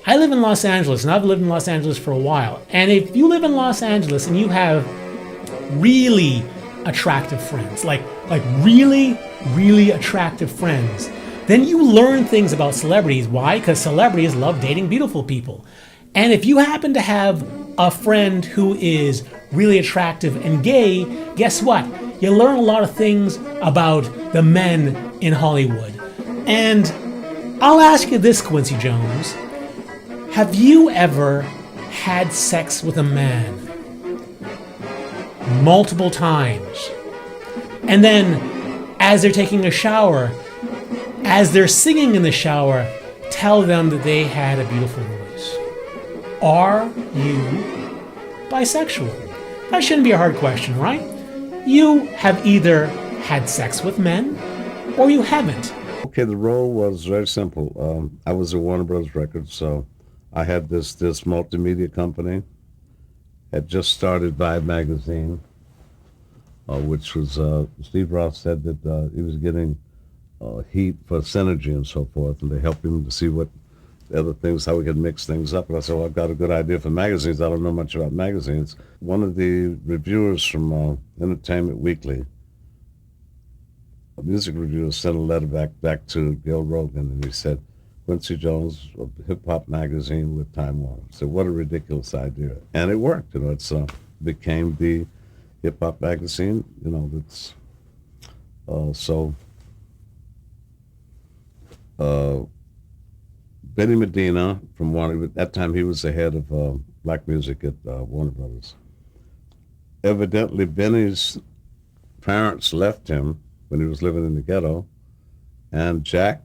I live in Los Angeles, and I've lived in Los Angeles for a while. And if you live in Los Angeles and you have really attractive friends, like really, really attractive friends, then you learn things about celebrities. Why? Because celebrities love dating beautiful people. And if you happen to have a friend who is really attractive and gay, guess what? You learn a lot of things about the men in Hollywood. And I'll ask you this, Quincy Jones. Have you ever had sex with a man multiple times, and then as they're taking a shower, as they're singing in the shower, tell them that they had a beautiful voice? Are you bisexual? That shouldn't be a hard question, right? You have either had sex with men or you haven't. Okay, the role was very simple. I was at Warner Brothers Records, so I had this multimedia company. Had just started Vibe magazine, which was, Steve Ross said that he was getting heat for synergy and so forth, and they helped him to see what the other things, how we could mix things up. And I said, well, I've got a good idea for magazines. I don't know much about magazines. One of the reviewers from Entertainment Weekly, a music reviewer, sent a letter back to Gil Rogan, and he said, Quincy Jones, a hip-hop magazine with Time Warner. So what a ridiculous idea. And it worked. It's became the hip-hop magazine. That's Benny Medina from Warner, at that time he was the head of black music at Warner Brothers. Evidently, Benny's parents left him when he was living in the ghetto, and Jack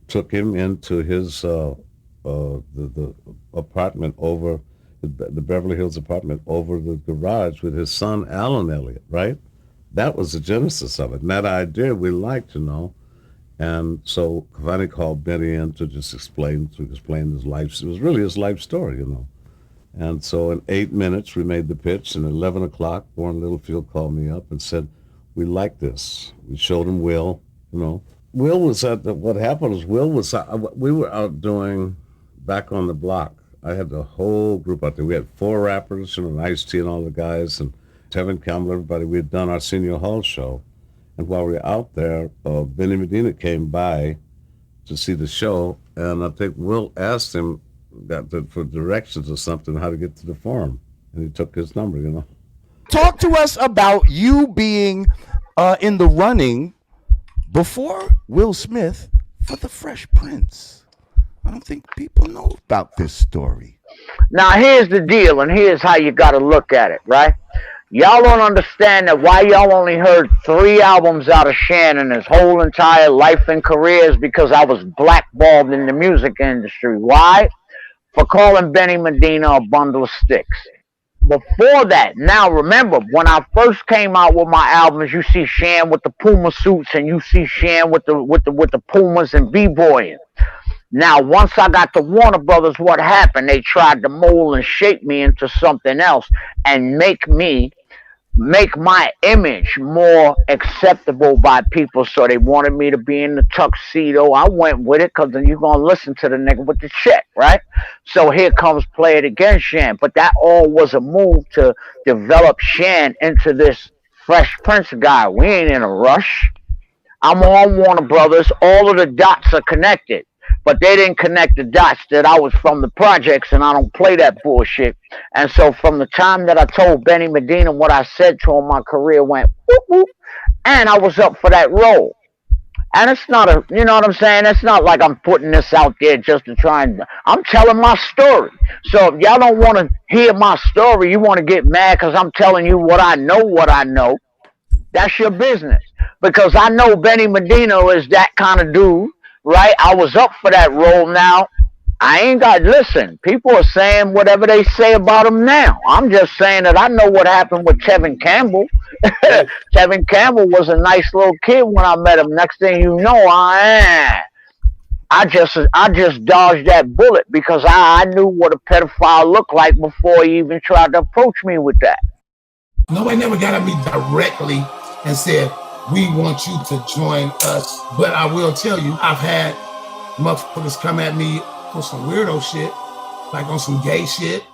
took him into his the apartment over the Beverly Hills apartment over the garage with his son Alan Elliott, right? That was the genesis of it. And that idea we liked, And so finally called Benny in to just explain his life. It was really his life story, And so in 8 minutes we made the pitch, and at 11 o'clock Warren Littlefield called me up and said, we like this. We showed him Will, Will was what happened was we were out doing Back on the Block. I had the whole group out there. We had 4 rappers, Ice-T and all the guys, and Tevin Campbell, everybody. We had done our Senior Hall show. And while we were out there, Benny Medina came by to see the show, and I think Will asked him for directions or something, how to get to the forum. And he took his number, Talk to us about you being in the running before Will Smith for the Fresh Prince. I don't think people know about this story. Now, here's the deal, and here's how you got to look at it, right? Y'all don't understand that why y'all only heard 3 albums out of Shannon his whole entire life and career is because I was blackballed in the music industry. Why? For calling Benny Medina a bundle of sticks. Before that, now remember, when I first came out with my albums, you see Shan with the Puma suits, and you see Shan with the Pumas and b-boying. Now, once I got to Warner Brothers, what happened? They tried to mold and shape me into something else and make my image more acceptable by people. So they wanted me to be in the tuxedo. I went with it because then you're going to listen to the nigga with the check, right? So here comes Play It Again Shan. But that all was a move to develop Shan into this Fresh Prince guy. We ain't in a rush. I'm on Warner Brothers. All of the dots are connected. But they didn't connect the dots that I was from the projects, and I don't play that bullshit. And so from the time that I told Benny Medina what I said to him, my career went whoop, whoop, and I was up for that role. And it's not you know what I'm saying? It's not like I'm putting this out there just to try and, I'm telling my story. So if y'all don't want to hear my story, you want to get mad because I'm telling you what I know, that's your business. Because I know Benny Medina is that kind of dude. Right, I was up for that role. Now, I ain't got, listen, people are saying whatever they say about him now. I'm just saying that I know what happened with Tevin Campbell. Tevin Campbell was a nice little kid when I met him. Next thing you know, I just dodged that bullet because I knew what a pedophile looked like before he even tried to approach me with that. Nobody never got at me directly and said, we want you to join us. But I will tell you, I've had motherfuckers come at me on some weirdo shit, like on some gay shit.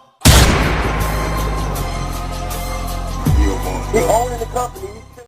We owning the company.